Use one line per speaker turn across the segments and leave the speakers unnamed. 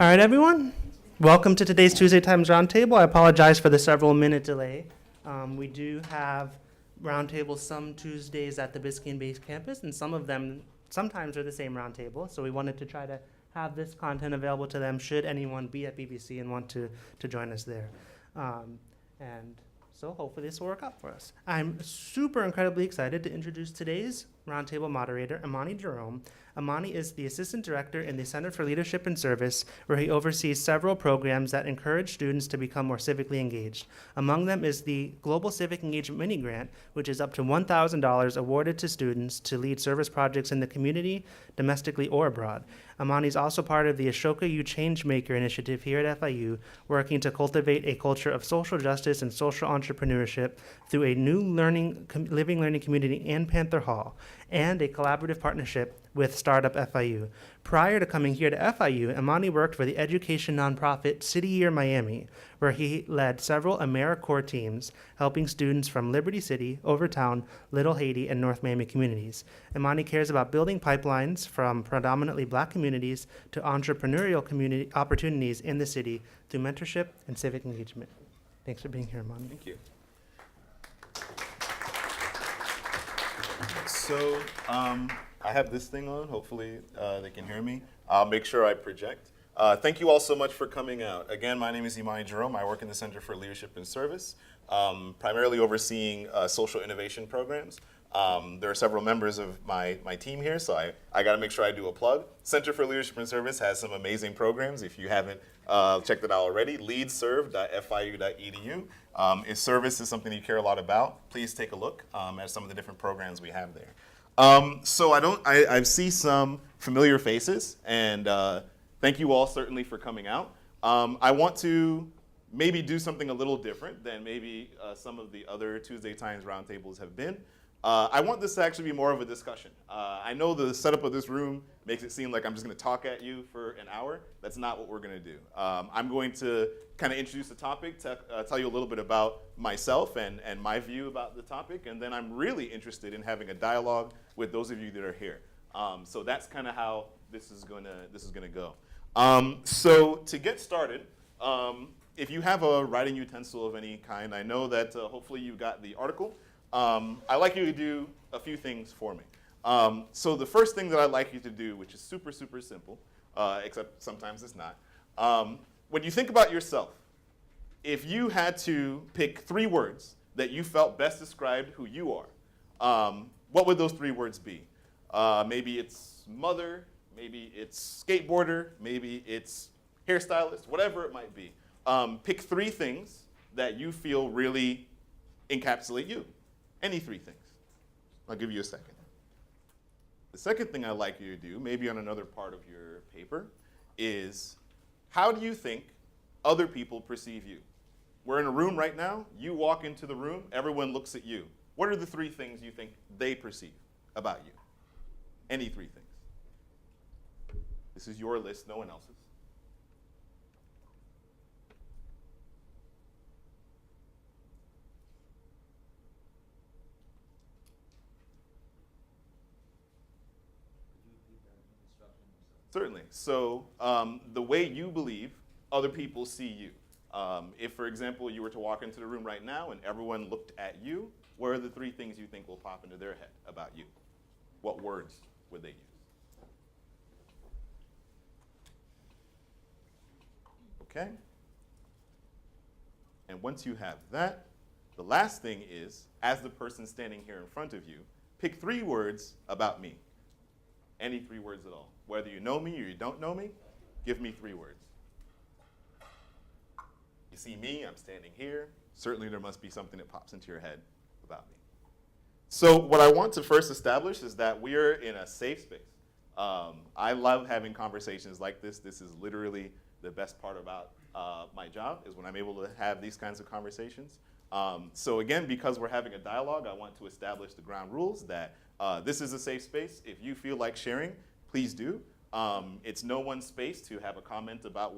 All right, everyone. Welcome to today's Tuesday Times Roundtable. I apologize for the several-minute delay. We do have roundtables some Tuesdays at the Biscayne Base campus, and some of them sometimes are the same roundtable. So we wanted to try to have this content available to them should anyone be at BBC and want to join us there. And so hopefully this will work out for us. I'm super incredibly excited to introduce today's roundtable moderator, Emani Jerome. Emani is the Assistant Director in the Center for Leadership and Service, where he oversees several programs that encourage students to become more civically engaged. Among them is the Global Civic Engagement Mini Grant, which is up to $1,000 awarded to students to lead service projects in the community, domestically or abroad. Emani is also part of the Ashoka U Changemaker initiative here at FIU, working to cultivate a culture of social justice and social entrepreneurship through a new living learning community in Panther Hall, and a collaborative partnership with Startup FIU. Prior to coming here to FIU, Emani worked for the education nonprofit City Year Miami, where he led several AmeriCorps teams, helping students from Liberty City, Overtown, Little Haiti, and North Miami communities. Emani cares about building pipelines from predominantly Black communities to entrepreneurial community opportunities in the city through mentorship and civic engagement. Thanks for being here, Emani.
Thank you. So I have this thing on. Hopefully they can hear me. I'll make sure I project. Thank you all so much for coming out. Again, my name is Emani Jerome. I work in the Center for Leadership and Service, primarily overseeing social innovation programs. There are several members of my team here, so I got to make sure I do a plug. Center for Leadership and Service has some amazing programs. If you haven't checked it out already, leadserve.fiu.edu. If service is something you care a lot about, please take a look at some of the different programs we have there. So I see some familiar faces, and thank you all certainly for coming out. I want to maybe do something a little different than maybe some of the other Tuesday Times roundtables have been. I want this to actually be more of a discussion. I know the setup of this room makes it seem like I'm just going to talk at you for an hour. That's not what we're going to do. I'm going to kind of introduce the topic, tell you a little bit about myself and my view about the topic, and then I'm really interested in having a dialogue with those of you that are here. So that's kind of how this is going to go. So to get started, if you have a writing utensil of any kind, I know that hopefully you got the article. I'd like you to do a few things for me. So the first thing that I'd like you to do, which is super, super simple, except sometimes it's not, when you think about yourself, if you had to pick 3 words that you felt best described who you are, what would those 3 words be? Maybe it's mother, maybe it's skateboarder, maybe it's hairstylist, whatever it might be. Pick 3 things that you feel really encapsulate you. Any 3 things. I'll give you a second. The second thing I'd like you to do, maybe on another part of your paper, is how do you think other people perceive you? We're in a room right now. You walk into the room. Everyone looks at you. What are the 3 things you think they perceive about you? Any 3 things. This is your list, no one else's. Certainly. So the way you believe other people see you. If, for example, you were to walk into the room right now and everyone looked at you, what are the 3 things you think will pop into their head about you? What words would they use? Okay. And once you have that, the last thing is, as the person standing here in front of you, pick 3 words about me. Any 3 words at all. Whether you know me or you don't know me, give me 3 words. You see me, I'm standing here. Certainly there must be something that pops into your head about me. So what I want to first establish is that we're in a safe space. I love having conversations like this. This is literally the best part about my job, is when I'm able to have these kinds of conversations. So again, because we're having a dialogue, I want to establish the ground rules that this is a safe space. If you feel like sharing, please do. It's no one's space to have a comment about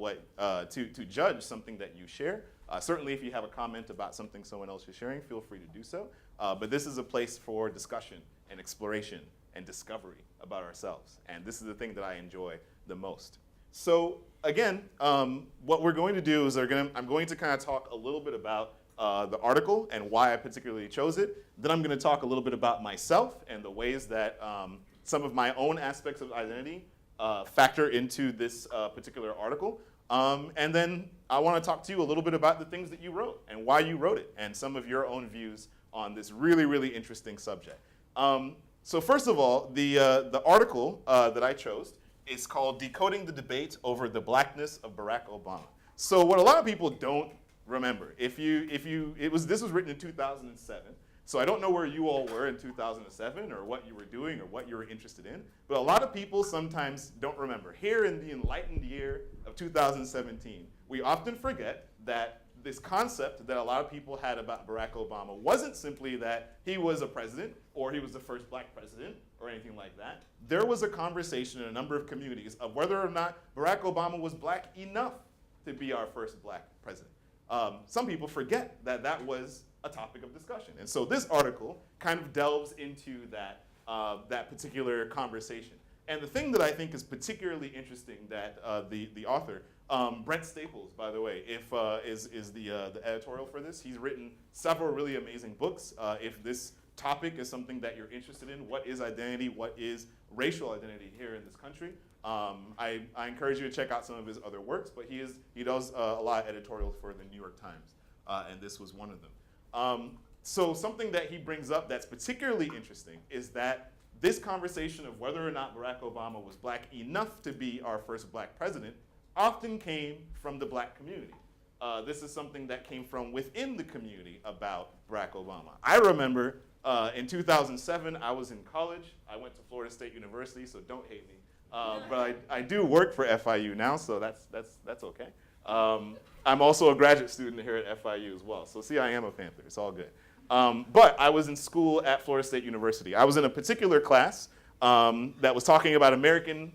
to judge something that you share. Certainly if you have a comment about something someone else is sharing, feel free to do so. But this is a place for discussion and exploration and discovery about ourselves. And this is the thing that I enjoy the most. So again, what we're going to do is I'm going to kind of talk a little bit about the article and why I particularly chose it. Then I'm going to talk a little bit about myself and the ways that some of my own aspects of identity factor into this particular article. And then I want to talk to you a little bit about the things that you wrote and why you wrote it and some of your own views on this really, really interesting subject. So first of all, the article that I chose is called Decoding the Debate Over the Blackness of Barack Obama. So what a lot of people don't remember, this was written in 2007. So I don't know where you all were in 2007 or what you were doing or what you were interested in, but a lot of people sometimes don't remember. Here in the enlightened year of 2017, we often forget that this concept that a lot of people had about Barack Obama wasn't simply that he was a president or he was the first black president or anything like that. There was a conversation in a number of communities of whether or not Barack Obama was black enough to be our first black president. Some people forget that that was a topic of discussion. And so this article kind of delves into that, that particular conversation. And the thing that I think is particularly interesting that the author, Brent Staples, by the way, is the editorial for this. He's written several really amazing books. If this topic is something that you're interested in, what is identity, what is racial identity here in this country, I encourage you to check out some of his other works, but he does a lot of editorials for the New York Times, and this was one of them. So something that he brings up that's particularly interesting is that this conversation of whether or not Barack Obama was black enough to be our first black president often came from the black community. This is something that came from within the community about Barack Obama. I remember in 2007, I was in college. I went to Florida State University, so don't hate me. But I do work for FIU now, so that's okay. I'm also a graduate student here at FIU as well. So see, I am a Panther. It's all good. But I was in school at Florida State University. I was in a particular class that was talking about American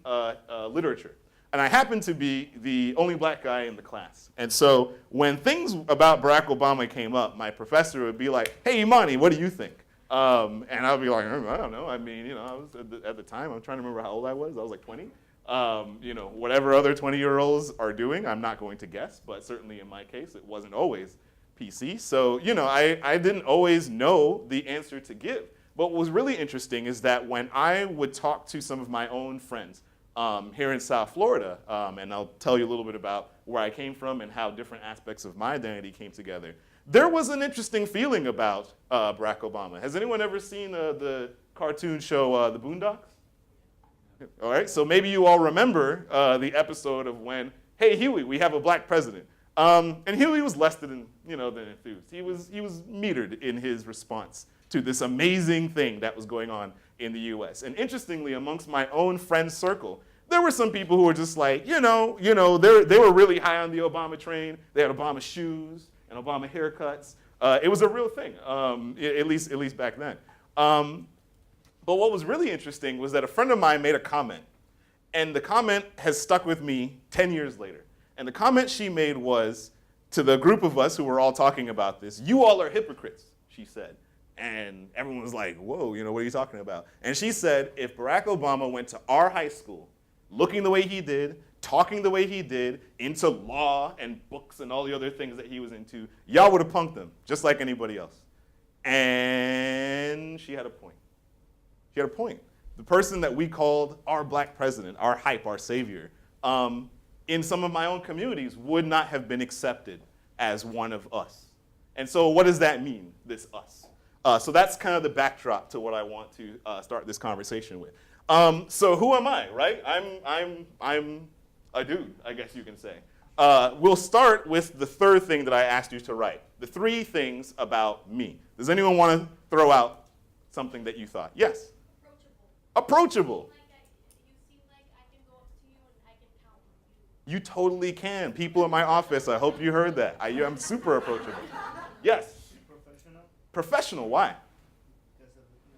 literature. And I happened to be the only black guy in the class. And so when things about Barack Obama came up, my professor would be like, hey, Emani, what do you think? And I'd be like, I don't know. I mean, I was at the time, I'm trying to remember how old I was. I was like 20. Whatever other 20-year-olds are doing, I'm not going to guess. But certainly in my case, it wasn't always PC. So, I didn't always know the answer to give. But what was really interesting is that when I would talk to some of my own friends here in South Florida, and I'll tell you a little bit about where I came from and how different aspects of my identity came together, there was an interesting feeling about Barack Obama. Has anyone ever seen the cartoon show The Boondocks? All right, so maybe you all remember the episode of when, hey, Huey, we have a black president. And Huey was less than enthused. He was metered in his response to this amazing thing that was going on in the U.S. And interestingly, amongst my own friend circle, there were some people who were just like, they were really high on the Obama train. They had Obama shoes and Obama haircuts. It was a real thing, at least back then. But what was really interesting was that a friend of mine made a comment, and the comment has stuck with me 10 years later. And the comment she made was, to the group of us who were all talking about this, you all are hypocrites, she said. And everyone was like, whoa, what are you talking about? And she said, if Barack Obama went to our high school, looking the way he did, talking the way he did, into law and books and all the other things that he was into, y'all would have punked him, just like anybody else. And she had a point. She had a point. The person that we called our black president, our hype, our savior, in some of my own communities would not have been accepted as one of us. And so what does that mean, this us? So that's kind of the backdrop to what I want to start this conversation with. So who am I, right? I'm a dude, I guess you can say. We'll start with the third thing that I asked you to write, the 3 things about me. Does anyone want to throw out something that you thought? Yes? Approachable.
You seem like I can go up to you and I can count on you.
You totally can. People in my office, I hope you heard that. I'm super approachable. Yes?
Professional?
Professional, why?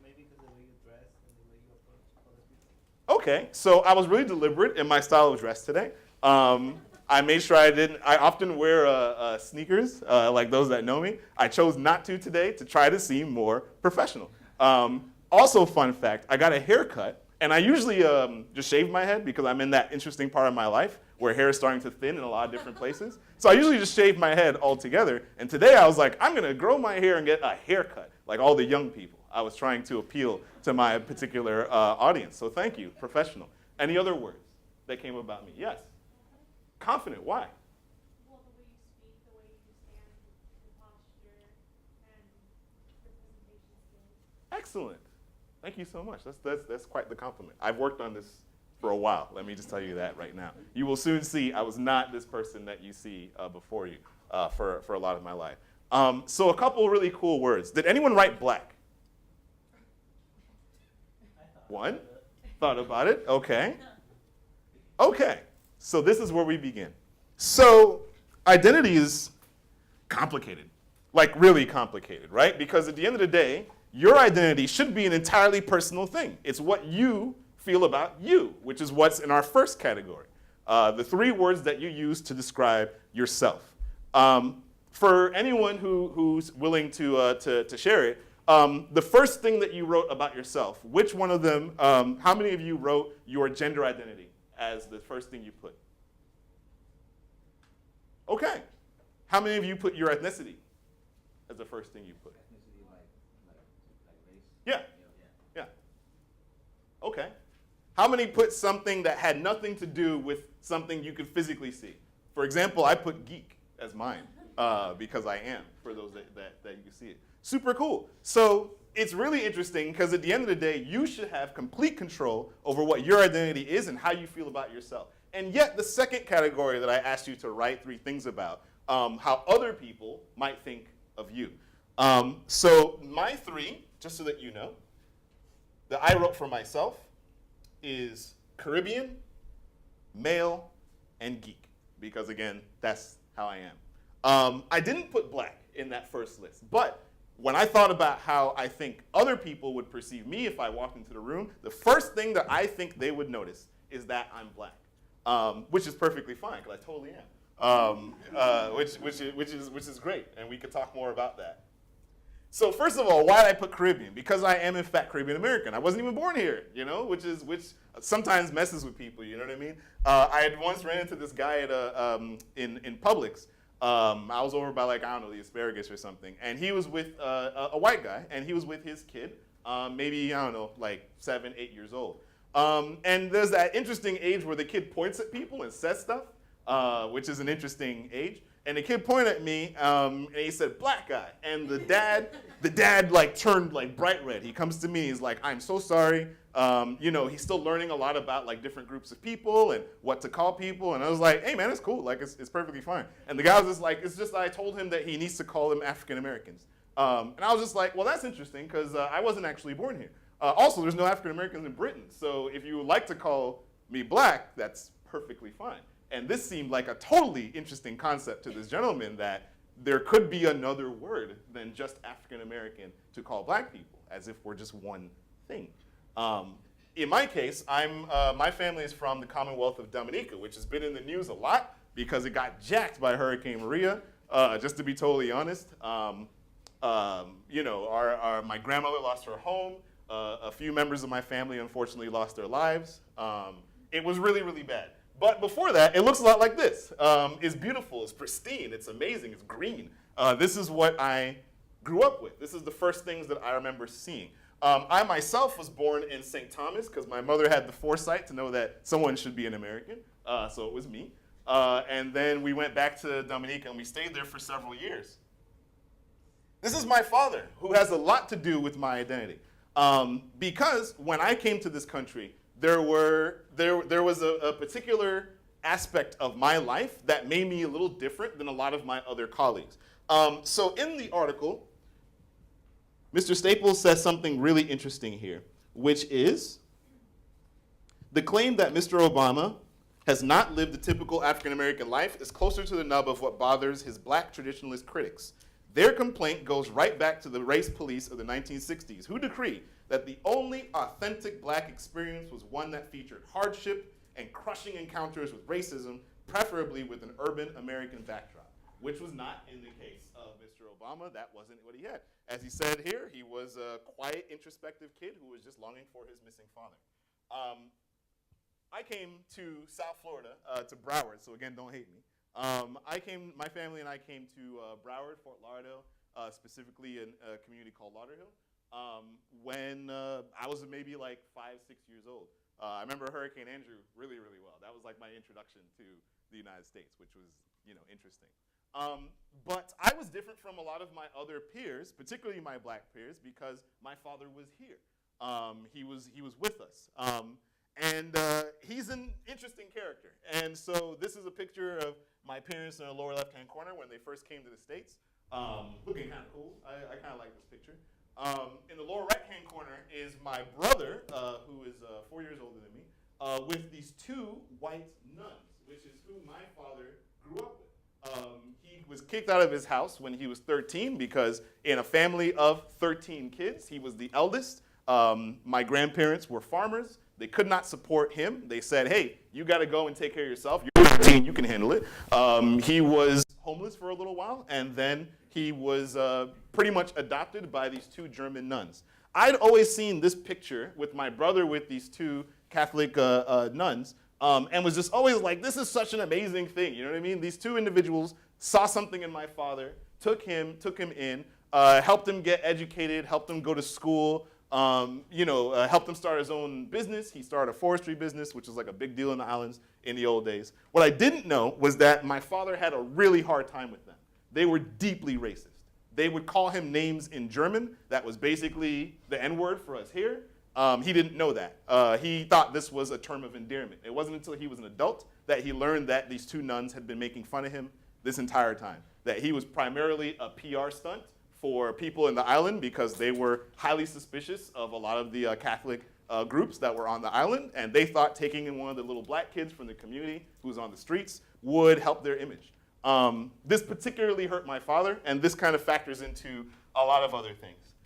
Maybe because of the way you dress and the way you approach other people.
Okay, so I was really deliberate in my style of dress today. I made sure I often wear sneakers, like those that know me. I chose not to today to try to seem more professional. Also, fun fact, I got a haircut And I usually just shave my head because I'm in that interesting part of my life where hair is starting to thin in a lot of different places. So I usually just shave my head altogether. And today I was like, I'm going to grow my hair and get a haircut like all the young people. I was trying to appeal to my particular audience. So thank you, professional. Any other words that came about me? Yes. Confident. Why?
Well, the way you speak, the way you stand, your posture, and your presentation skills.
Excellent. Thank you so much. That's quite the compliment. I've worked on this for a while. Let me just tell you that right now. You will soon see I was not this person that you see before you for a lot of my life. So a couple really cool words. Did anyone write black? One? Thought about it? Okay. Okay. So this is where we begin. So identity is complicated, like really complicated, right? Because at the end of the day, your identity should be an entirely personal thing. It's what you feel about you, which is what's in our first category. The 3 words that you use to describe yourself. For anyone who's willing to share it, the first thing that you wrote about yourself, which one of them, how many of you wrote your gender identity as the first thing you put? Okay. How many of you put your ethnicity as the first thing you put?
Ethnicity, like race.
Yeah. Yeah. Okay. How many put something that had nothing to do with something you could physically see? For example, I put geek as mine because I am, for those that you can see it. Super cool. So it's really interesting because at the end of the day, you should have complete control over what your identity is and how you feel about yourself. And yet the second category that I asked you to write 3 things about, how other people might think of you. So my 3, just so that you know, that I wrote for myself is Caribbean, male, and geek. Because again, that's how I am. I didn't put black in that first list, but when I thought about how I think other people would perceive me if I walked into the room, the first thing that I think they would notice is that I'm black, which is perfectly fine because I totally am, which is great, and we could talk more about that. So first of all, why did I put Caribbean? Because I am in fact Caribbean American. I wasn't even born here, which sometimes messes with people. You know what I mean? I had once ran into this guy at in Publix. I was over by the asparagus or something, and he was with a white guy, and he was with his kid, maybe 7, 8 years old. And there's that interesting age where the kid points at people and says stuff, which is an interesting age. And the kid pointed at me, and he said, "Black guy." And the dad turned bright red. He comes to me, he's like, "I'm so sorry." He's still learning a lot about different groups of people and what to call people. And I was like, "Hey man, it's cool. It's perfectly fine." And the guy was just like, "It's just I told him that he needs to call them African Americans." And I was just like, "Well, that's interesting because I wasn't actually born here. Also, there's no African Americans in Britain. So if you would like to call me black, that's perfectly fine." And this seemed like a totally interesting concept to this gentleman, that there could be another word than just African American to call black people, as if we're just one thing. In my case, my family is from the Commonwealth of Dominica, which has been in the news a lot because it got jacked by Hurricane Maria. Just to be totally honest, my grandmother lost her home. A few members of my family unfortunately lost their lives. It was really, really bad. But before that, it looks a lot like this. It's beautiful, it's pristine, it's amazing, it's green. This is what I grew up with. This is the first things that I remember seeing. I myself was born in St. Thomas because my mother had the foresight to know that someone should be an American, so it was me. And then we went back to Dominica and we stayed there for several years. This is my father, who has a lot to do with my identity. Because when I came to this country, there was a particular aspect of my life that made me a little different than a lot of my other colleagues. So in the article, Mr. Staples says something really interesting here, which is the claim that Mr. Obama has not lived a typical African-American life is closer to the nub of what bothers his black traditionalist critics. Their complaint goes right back to the race police of the 1960s, who decreed that the only authentic black experience was one that featured hardship and crushing encounters with racism, preferably with an urban American backdrop, which was not in the case of Mr. Obama. That wasn't what he had. As he said here, he was a quiet, introspective kid who was just longing for his missing father. I came to South Florida, to Broward, so again, don't hate me. My family and I came to Broward, Fort Lauderdale, specifically in a community called Lauderhill, when I was maybe like 5, 6 years old. I remember Hurricane Andrew really, really well. That was like my introduction to the United States, which was, interesting. But I was different from a lot of my other peers, particularly my black peers, because my father was here. He was with us. And he's an interesting character. And so this is a picture of my parents in the lower left-hand corner when they first came to the States. Looking kind of cool. I kind of like this picture. In the lower right-hand corner is my brother, who is 4 years older than me, with these 2 white nuns, which is who my father grew up with. He was kicked out of his house when he was 13 because in a family of 13 kids, he was the eldest. My grandparents were farmers. They could not support him. They said, hey, you got to go and take care of yourself. You're 13, you can handle it. He was homeless for a little while, and then he was pretty much adopted by these 2 German nuns. I'd always seen this picture with my brother with these 2 Catholic nuns, and was just always like, this is such an amazing thing. You know what I mean? These 2 individuals saw something in my father, took him in, helped him get educated, helped him go to school, helped him start his own business. He started a forestry business, which was like a big deal in the islands in the old days. What I didn't know was that my father had a really hard time with them. They were deeply racist. They would call him names in German. That was basically the N-word for us here. He didn't know that. He thought this was a term of endearment. It wasn't until he was an adult that he learned that these 2 nuns had been making fun of him this entire time, that he was primarily a PR stunt for people in the island because they were highly suspicious of a lot of the Catholic groups that were on the island, and they thought taking in one of the little black kids from the community who was on the streets would help their image. This particularly hurt my father, and this kind of factors into a lot of other things.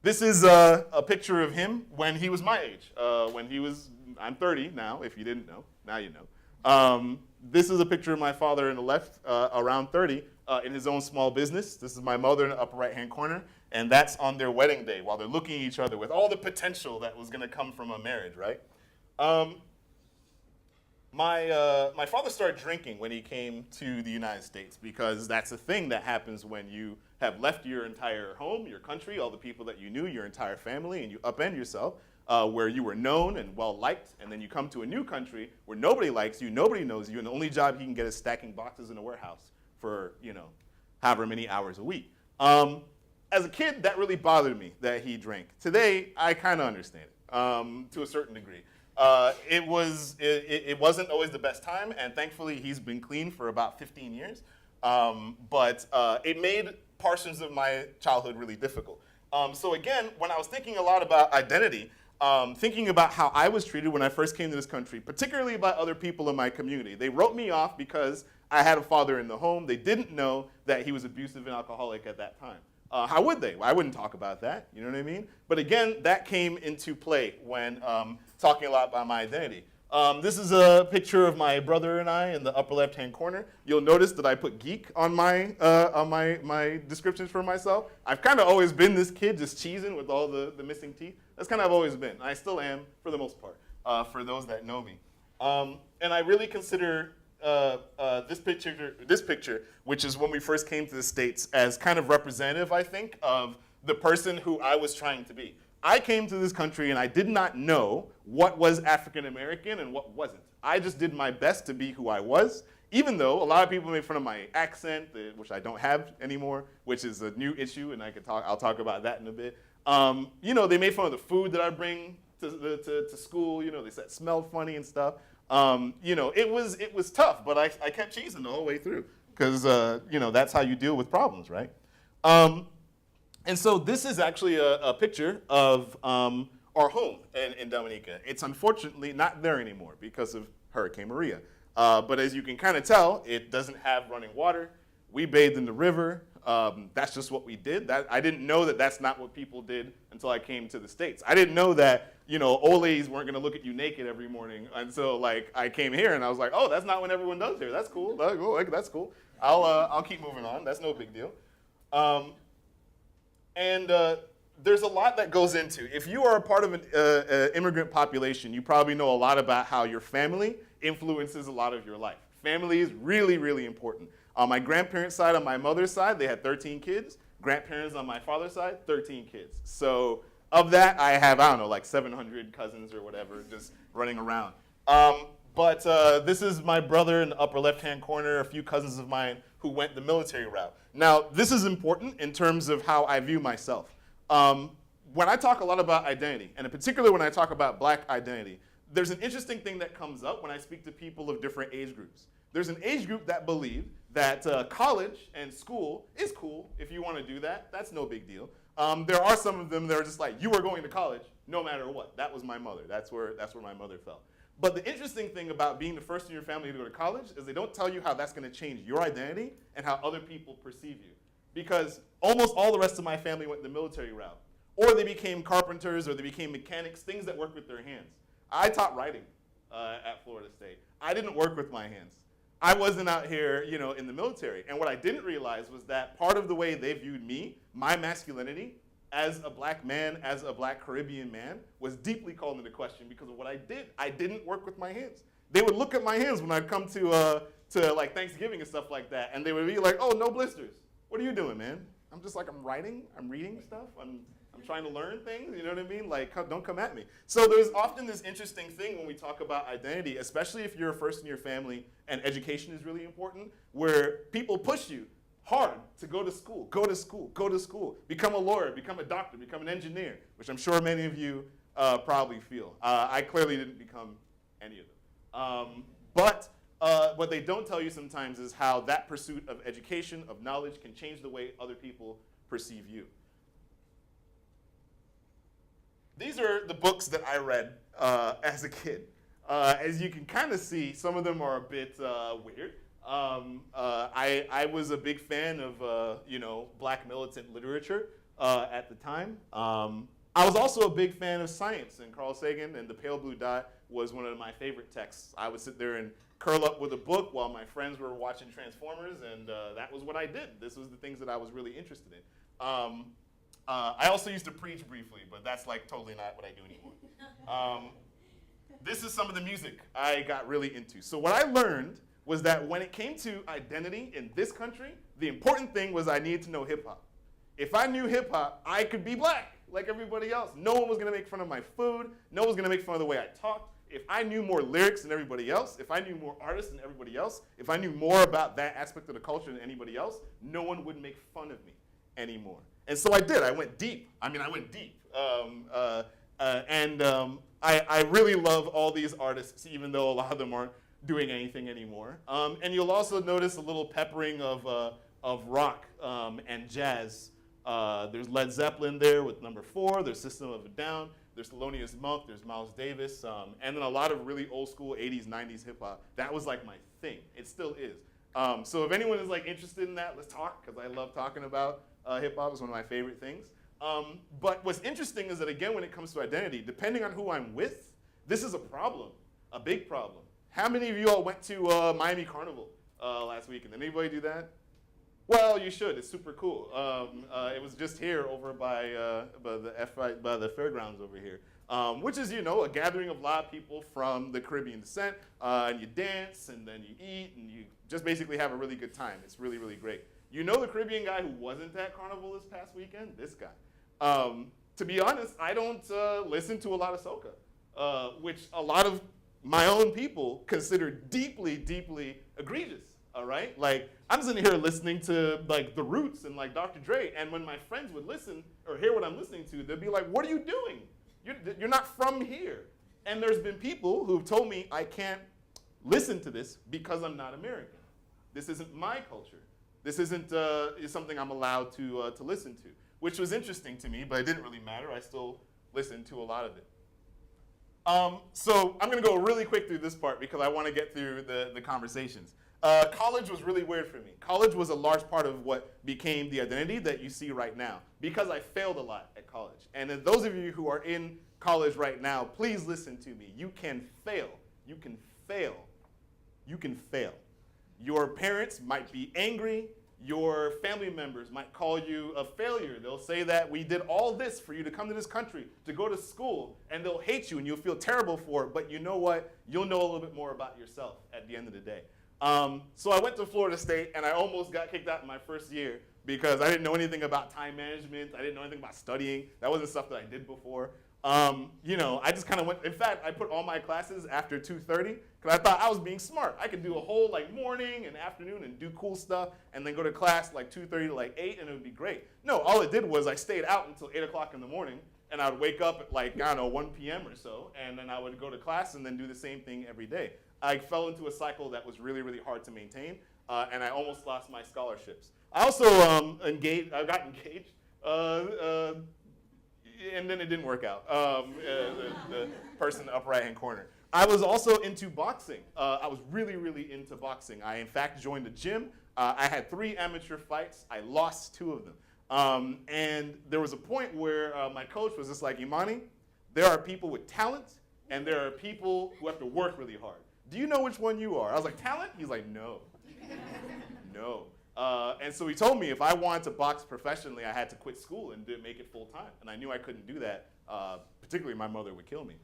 This is a picture of him when he was my age. I'm 30 now, if you didn't know, now you know. This is a picture of my father in the left, around 30, in his own small business. This is my mother in the upper right-hand corner, and that's on their wedding day while they're looking at each other with all the potential that was gonna come from a marriage, right? My father started drinking when he came to the United States because that's a thing that happens when you have left your entire home, your country, all the people that you knew, your entire family, and you upend yourself where you were known and well-liked, and then you come to a new country where nobody likes you, nobody knows you, and the only job he can get is stacking boxes in a warehouse for, however many hours a week. As a kid, that really bothered me that he drank. Today, I kind of understand it to a certain degree. It wasn't always the best time, and thankfully he's been clean for about 15 years. But it made portions of my childhood really difficult. So again, when I was thinking a lot about identity, thinking about how I was treated when I first came to this country, particularly by other people in my community, they wrote me off because I had a father in the home. They didn't know that he was abusive and alcoholic at that time. How would they? Well, I wouldn't talk about that, you know what I mean? But again, that came into play when talking a lot about my identity. This is a picture of my brother and I in the upper left-hand corner. You'll notice that I put geek on my descriptions for myself. I've kind of always been this kid just cheesing with all the missing teeth. That's kind of always been. I still am for the most part, for those that know me. And I really consider this picture, which is when we first came to the States, as kind of representative, I think, of the person who I was trying to be. I came to this country and I did not know what was African American and what wasn't. I just did my best to be who I was, even though a lot of people made fun of my accent, which I don't have anymore, which is a new issue, and I'll talk about that in a bit. They made fun of the food that I bring to school. They said it smelled funny and stuff. It was tough, but I kept cheesing the whole way through because that's how you deal with problems, right? And so this is actually a picture of our home in Dominica. It's unfortunately not there anymore because of Hurricane Maria. But as you can kind of tell, it doesn't have running water. We bathed in the river. That's just what we did. I didn't know that that's not what people did until I came to the States. I didn't know that, Ole's weren't gonna look at you naked every morning until I came here and I was like, oh, that's not what everyone does here. That's cool. That's cool. I'll keep moving on. That's no big deal. And there's a lot that goes into. If you are a part of an immigrant population, you probably know a lot about how your family influences a lot of your life. Family is really, really important. On my grandparents' side, on my mother's side, they had 13 kids. Grandparents on my father's side, 13 kids. So of that, I have, I don't know, like 700 cousins or whatever just running around. But this is my brother in the upper left-hand corner, a few cousins of mine who went the military route. Now, this is important in terms of how I view myself. When I talk a lot about identity, and in particular when I talk about black identity, there's an interesting thing that comes up when I speak to people of different age groups. There's an age group that believe that college and school is cool if you want to do that. That's no big deal. There are some of them that are just like, you are going to college no matter what. That was my mother. That's where my mother fell. But the interesting thing about being the first in your family to go to college is they don't tell you how that's going to change your identity and how other people perceive you. Because almost all the rest of my family went the military route. Or they became carpenters or they became mechanics, things that work with their hands. I taught writing at Florida State. I didn't work with my hands. I wasn't out here, in the military. And what I didn't realize was that part of the way they viewed me, my masculinity, as a black man, as a black Caribbean man, was deeply called into question because of what I did. I didn't work with my hands. They would look at my hands when I'd come to like Thanksgiving and stuff like that, and they would be like, "Oh, no blisters. What are you doing, man?" I'm just like, I'm writing, I'm reading stuff, I'm trying to learn things, you know what I mean? Like, don't come at me. So there's often this interesting thing when we talk about identity, especially if you're first in your family and education is really important, where people push you hard to go to school, go to school, go to school, become a lawyer, become a doctor, become an engineer, which I'm sure many of you probably feel. I clearly didn't become any of them. But what they don't tell you sometimes is how that pursuit of education, of knowledge, can change the way other people perceive you. These are the books that I read as a kid. As you can kind of see, some of them are a bit weird. I was a big fan of black militant literature at the time. I was also a big fan of science, and Carl Sagan and The Pale Blue Dot was one of my favorite texts. I would sit there and curl up with a book while my friends were watching Transformers, and that was what I did. This was the things that I was really interested in. I also used to preach briefly, but that's like totally not what I do anymore. This is some of the music I got really into. So what I learned was that when it came to identity in this country, the important thing was I needed to know hip hop. If I knew hip hop, I could be black like everybody else. No one was gonna make fun of my food. No one was gonna make fun of the way I talked. If I knew more lyrics than everybody else, if I knew more artists than everybody else, if I knew more about that aspect of the culture than anybody else, no one would make fun of me anymore. And so I did. I went deep. I went deep. I really love all these artists, even though a lot of them aren't doing anything anymore. And you'll also notice a little peppering of rock and jazz. There's Led Zeppelin there with number 4. There's System of a Down. There's Thelonious Monk. There's Miles Davis. And then a lot of really old school 80s, 90s hip hop. That was like my thing. It still is. So if anyone is like interested in that, let's talk, because I love talking about hip hop. It's one of my favorite things. But what's interesting is that, again, when it comes to identity, depending on who I'm with, this is a problem, a big problem. How many of you all went to Miami Carnival last weekend? Did anybody do that? Well, you should. It's super cool. It was just here over by the fairgrounds over here, which is, a gathering of a lot of people from the Caribbean descent, and you dance, and then you eat, and you just basically have a really good time. It's really, really great. You know the Caribbean guy who wasn't at Carnival this past weekend? This guy. To be honest, I don't listen to a lot of soca, which a lot of my own people consider deeply, deeply egregious, all right? Like, I'm sitting here listening to, like, The Roots and, like, Dr. Dre, and when my friends would listen or hear what I'm listening to, they'd be like, what are you doing? You're not from here. And there's been people who've told me I can't listen to this because I'm not American. This isn't my culture. This isn't something I'm allowed to listen to, which was interesting to me, but it didn't really matter. I still listened to a lot of it. So I'm going to go really quick through this part because I want to get through the conversations. College was really weird for me. College was a large part of what became the identity that you see right now because I failed a lot at college. And then those of you who are in college right now, please listen to me. You can fail. You can fail. You can fail. Your parents might be angry. Your family members might call you a failure. They'll say that we did all this for you to come to this country, to go to school, and they'll hate you and you'll feel terrible for it, but you know what? You'll know a little bit more about yourself at the end of the day. So I went to Florida State and I almost got kicked out in my first year because I didn't know anything about time management. I didn't know anything about studying. That wasn't stuff that I did before. I just kind of went, in fact, I put all my classes after 2:30 because I thought I was being smart. I could do a whole morning and afternoon and do cool stuff and then go to class 2:30 to 8 and it would be great. No, all it did was I stayed out until 8 o'clock in the morning and I would wake up at 1 p.m. or so, and then I would go to class and then do the same thing every day. I fell into a cycle that was really, really hard to maintain, and I almost lost my scholarships. I also got engaged, and then it didn't work out, the person in the upper right-hand corner. I was also into boxing. I was really, really into boxing. I, in fact, joined the gym. I had 3 amateur fights. I lost 2 of them. And there was a point where my coach was just like, Emani, there are people with talent, and there are people who have to work really hard. Do you know which one you are? I was like, talent? He's like, no. No. And so he told me if I wanted to box professionally, I had to quit school and make it full time. And I knew I couldn't do that. Particularly my mother would kill me.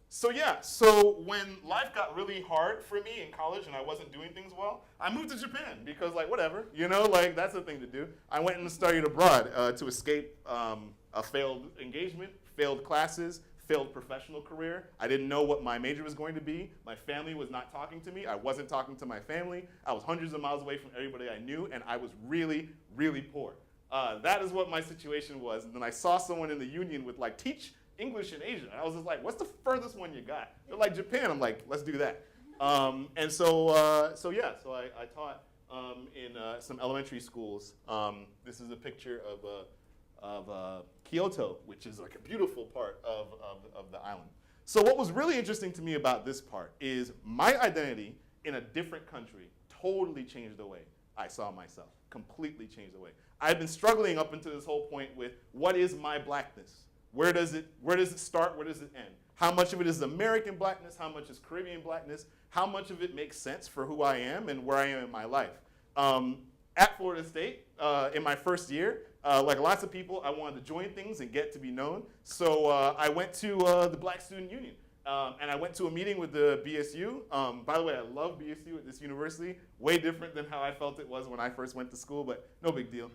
So when life got really hard for me in college and I wasn't doing things well, I moved to Japan because whatever, that's the thing to do. I went and studied abroad to escape a failed engagement, failed classes, failed professional career. I didn't know what my major was going to be. My family was not talking to me. I wasn't talking to my family. I was hundreds of miles away from everybody I knew, and I was really, really poor. That is what my situation was. And then I saw someone in the union with teach English in Asia. And I was just like, what's the furthest one you got? They're like, Japan. I'm like, let's do that. So I taught in some elementary schools. This is a picture of Kyoto, which is a beautiful part of the island. So what was really interesting to me about this part is my identity in a different country totally changed the way I saw myself, completely changed the way. I've been struggling up until this whole point with what is my blackness? Where does it start? Where does it end? How much of it is American blackness? How much is Caribbean blackness? How much of it makes sense for who I am and where I am in my life? At Florida State, in my first year, like lots of people, I wanted to join things and get to be known. So I went to the Black Student Union, and I went to a meeting with the BSU. By the way, I love BSU at this university. Way different than how I felt it was when I first went to school, but no big deal.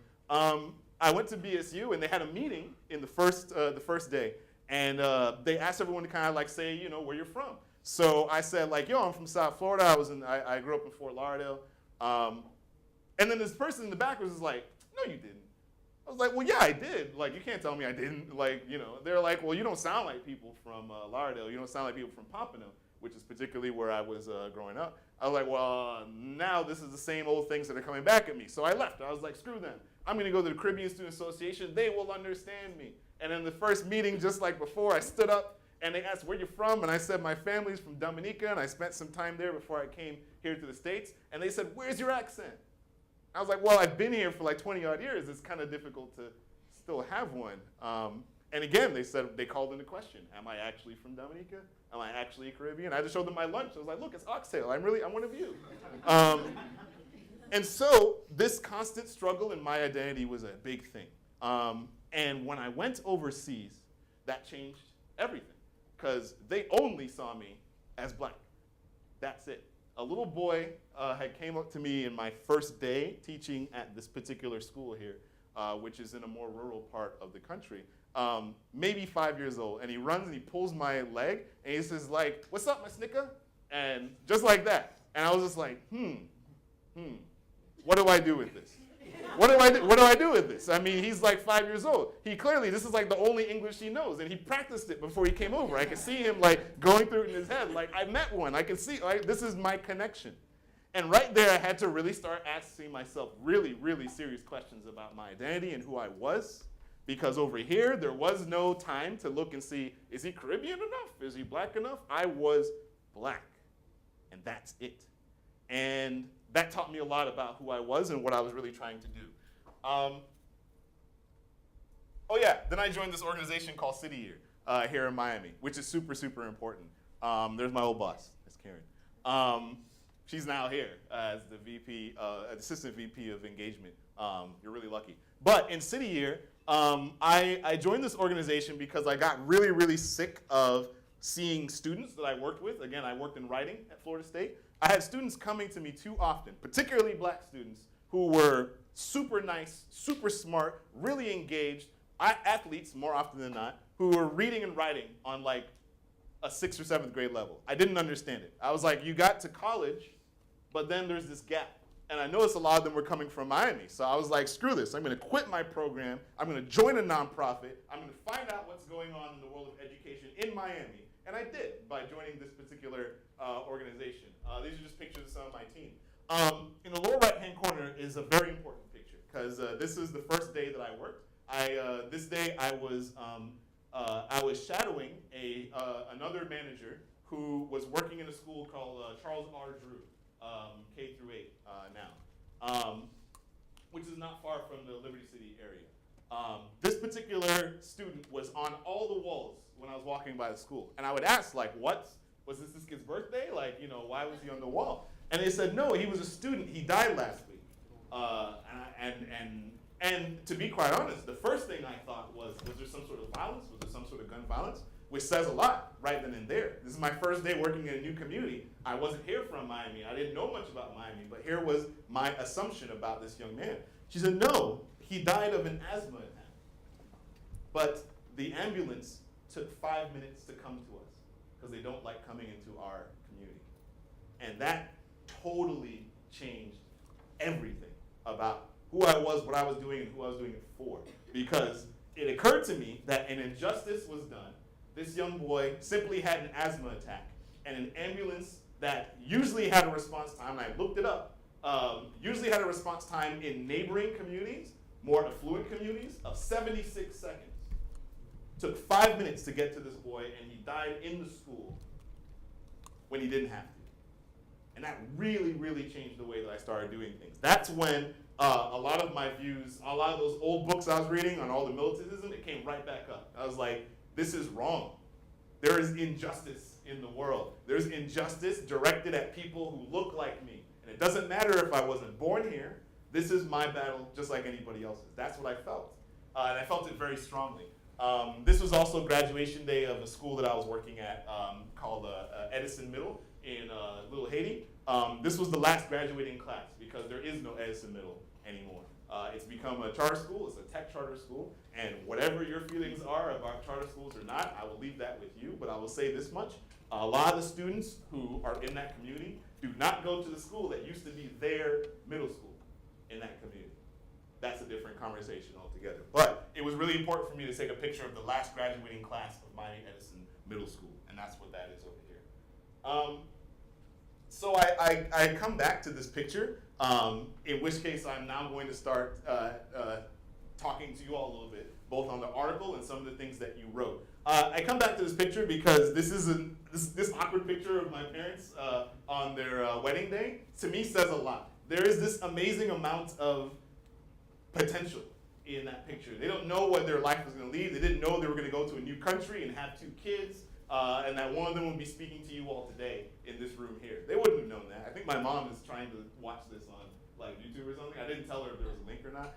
I went to BSU, and they had a meeting in the first day, and they asked everyone to kind of say, where you're from. So I said, I'm from South Florida. I grew up in Fort Lauderdale. And then this person in the back was just like, no, you didn't. I was like, well, yeah, I did. You can't tell me I didn't. They're like, well, you don't sound like people from Lauderdale. You don't sound like people from Pompano, which is particularly where I was growing up. I was like, well, now this is the same old things that are coming back at me. So I left. I was like, screw them. I'm going to go to the Caribbean Student Association. They will understand me. And in the first meeting, just like before, I stood up and they asked, where you from? And I said, my family's from Dominica, and I spent some time there before I came here to the States. And they said, where's your accent? I was like, well, I've been here for 20 odd years. It's kind of difficult to still have one. And again, they called into question, am I actually from Dominica? Am I actually Caribbean? I just showed them my lunch. I was like, look, it's oxtail. I'm one of you. And so this constant struggle in my identity was a big thing. And when I went overseas, that changed everything because they only saw me as black. That's it. A little boy had came up to me in my first day teaching at this particular school here, which is in a more rural part of the country, maybe 5 years old. And he runs and he pulls my leg and he says what's up, my snicker? And just like that. And I was just like, what do I do with this? What do I do with this? I mean, he's 5 years old. This is the only English he knows, and he practiced it before he came over. I could see him going through it in his head. I met one. I can see this is my connection. And right there, I had to really start asking myself really, really serious questions about my identity and who I was, because over here there was no time to look and see, is he Caribbean enough? Is he black enough? I was black, and that's it. And that taught me a lot about who I was and what I was really trying to do. Then I joined this organization called City Year here in Miami, which is super, super important. There's my old boss, Miss Karen. She's now here as the VP, Assistant VP of Engagement. You're really lucky. But in City Year, I joined this organization because I got really, really sick of seeing students that I worked with. Again, I worked in writing at Florida State. I had students coming to me too often, particularly black students, who were super nice, super smart, really engaged, athletes more often than not, who were reading and writing on like a 6th or 7th grade level. I didn't understand it. I was like, you got to college, but then there's this gap. And I noticed a lot of them were coming from Miami. So I was like, screw this. I'm going to quit my program. I'm going to join a nonprofit. I'm going to find out what's going on in the world of education in Miami. And I did by joining this particular organization. These are just pictures of some of my team. In the lower right-hand corner is a very important picture because this is the first day that I worked. This day I was shadowing another manager who was working in a school called Charles R. Drew, K through 8 now, which is not far from the Liberty City area. This particular student was on all the walls when I was walking by the school. And I would ask, like, was this kid's birthday? Like, you know, why was he on the wall? And they said, no, he was a student. He died last week. And to be quite honest, the first thing I thought was there some sort of violence? Was there some sort of gun violence? Which says a lot right then and there. This is my first day working in a new community. I wasn't here from Miami. I didn't know much about Miami, but here was my assumption about this young man. She said, no, he died of an asthma attack. But the ambulance took 5 minutes to come to us because they don't like coming into our community. And that totally changed everything about who I was, what I was doing, and who I was doing it for. Because it occurred to me that an injustice was done. This young boy simply had an asthma attack, and an ambulance that usually had a response time, and I looked it up, usually had a response time in neighboring communities, more affluent communities, of 76 seconds. Took 5 minutes to get to this boy, and he died in the school when he didn't have to. And that really, really changed the way that I started doing things. That's when a lot of my views, a lot of those old books I was reading on all the militantism, it came right back up. I was like, this is wrong. There is injustice in the world. There's injustice directed at people who look like me. And it doesn't matter if I wasn't born here. This is my battle just like anybody else's. That's what I felt. And I felt it very strongly. This was also graduation day of a school that I was working at called Edison Middle in Little Haiti. This was the last graduating class because there is no Edison Middle anymore. It's become a charter school. It's a tech charter school. And whatever your feelings are about charter schools or not, I will leave that with you. But I will say this much. A lot of the students who are in that community do not go to the school that used to be their middle school in that community. That's a different conversation altogether. But it was really important for me to take a picture of the last graduating class of Miami Edison Middle School. And that's what that is over here. So I come back to this picture, in which case I'm now going to start talking to you all a little bit, both on the article and some of the things that you wrote. I come back to this picture because this is this awkward picture of my parents on their wedding day, to me says a lot. There is this amazing amount of potential in that picture. They don't know what their life was going to lead. They didn't know they were going to go to a new country and have 2 kids. And that one of them would be speaking to you all today in this room here. They wouldn't have known that. I think my mom is trying to watch this on like YouTube or something. I didn't tell her if there was a link or not.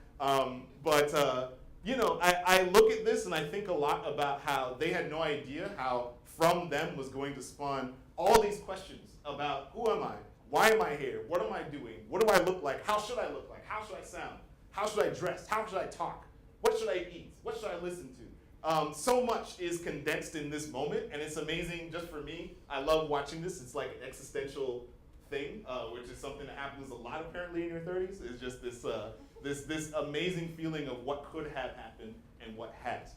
You know, I look at this and I think a lot about how they had no idea how from them was going to spawn all these questions about who am I? Why am I here? What am I doing? What do I look like? How should I look like? How should I sound? How should I dress? How should I talk? What should I eat? What should I listen to? So much is condensed in this moment, and it's amazing just for me. I love watching this. It's like an existential thing, which is something that happens a lot apparently in your 30s. It's just this amazing feeling of what could have happened and what has.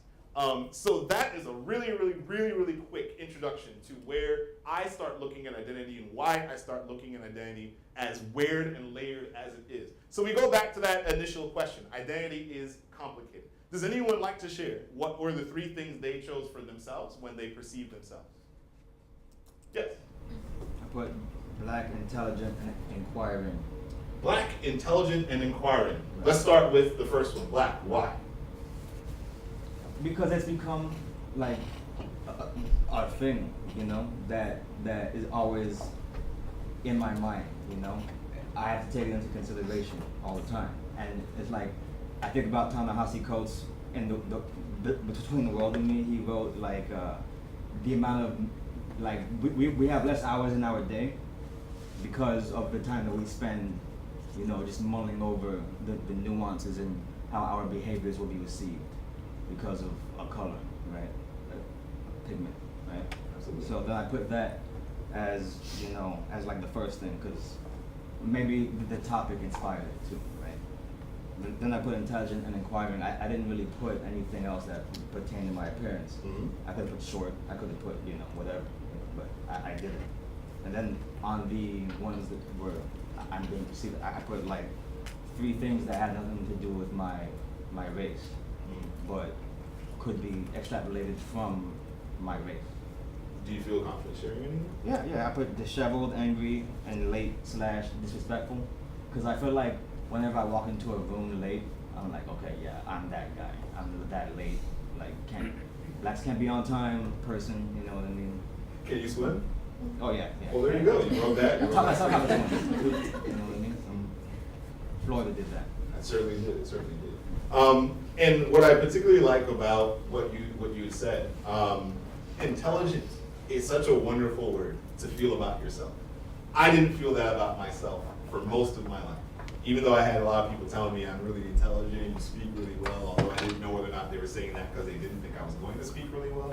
So that is a really quick introduction to where I start looking at identity and why I start looking at identity as weird and layered as it is. So we go back to that initial question. Identity is complicated. Does anyone like to share what were the 3 things they chose for themselves when they perceived themselves? Yes?
I put black, intelligent, and inquiring.
Black, intelligent, and inquiring. Let's start with the first one, black. Why?
Because it's become like a thing, you know, that is always in my mind, you know. I have to take it into consideration all the time. And it's like, I think about Ta-Nehisi Coates in the Between the World and Me. He wrote like the amount of, like, we have less hours in our day because of the time that we spend, you know, just mulling over the nuances and how our behaviors will be received because of a color, right? A pigment, right?
Absolutely.
So then I put that as, you know, as like the first thing, because maybe the topic inspired it too, right? Then I put intelligent and inquiring. I didn't really put anything else that pertained to my appearance.
Mhm.
I could have put short, I could have put, you know, whatever, but I didn't. And then on the ones that were, I'm being perceived, I put like 3 things that had nothing to do with my race, but could be extrapolated from my race.
Do you feel confident sharing anything?
Yeah, I put disheveled, angry, and late / disrespectful, because I feel like whenever I walk into a room late, I'm like, okay, yeah, I'm that guy. I'm that late, like blacks can't be on time person, you know what I mean?
Can you swim?
Oh yeah.
Well, there you go. You wrote that.
I taught myself how to swim. You know what I mean? Florida did that.
I certainly did. It certainly did. And what I particularly like about what you said, intelligent is such a wonderful word to feel about yourself. I didn't feel that about myself for most of my life, even though I had a lot of people telling me I'm really intelligent, you speak really well. Although I didn't know whether or not they were saying that because they didn't think I was going to speak really well.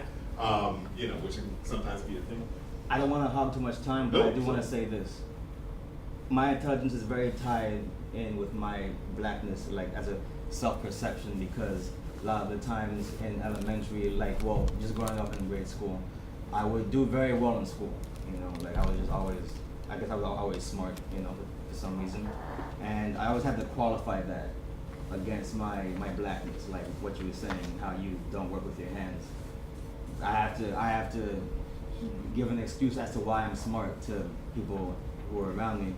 You know, which can sometimes be a thing.
I don't want to hog too much time, but
No,
I do want to
so-
say this. My intelligence is very tied in with my blackness, like as a self-perception, because a lot of the times in elementary, like, well, just growing up in grade school, I would do very well in school, you know, like I was just always, I guess I was always smart, you know, for some reason. And I always had to qualify that against my blackness, like what you were saying, how you don't work with your hands. I have to give an excuse as to why I'm smart to people who are around me,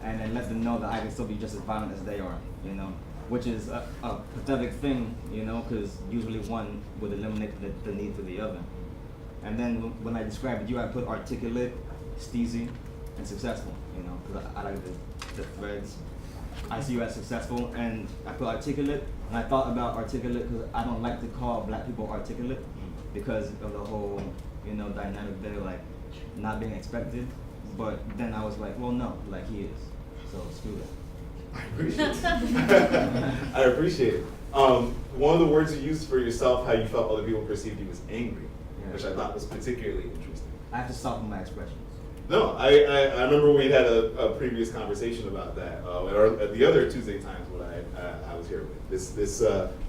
and then let them know that I can still be just as violent as they are, you know, which is a pathetic thing, you know, because usually one would eliminate the need for the other. And then when I described you, I put articulate, steezy, and successful, you know, because I like the threads. I see you as successful, and I put articulate, and I thought about articulate because I don't like to call black people articulate because of the whole, you know, dynamic there, like not being expected. But then I was like, well, no, like he is. So screw that.
I appreciate it. I appreciate it. One of the words you used for yourself, how you felt other people perceived you, was angry,
Yeah.
which I thought was particularly interesting.
I have to soften my expressions.
No, I remember we had a previous conversation about that, or at the other Tuesday times when I was here with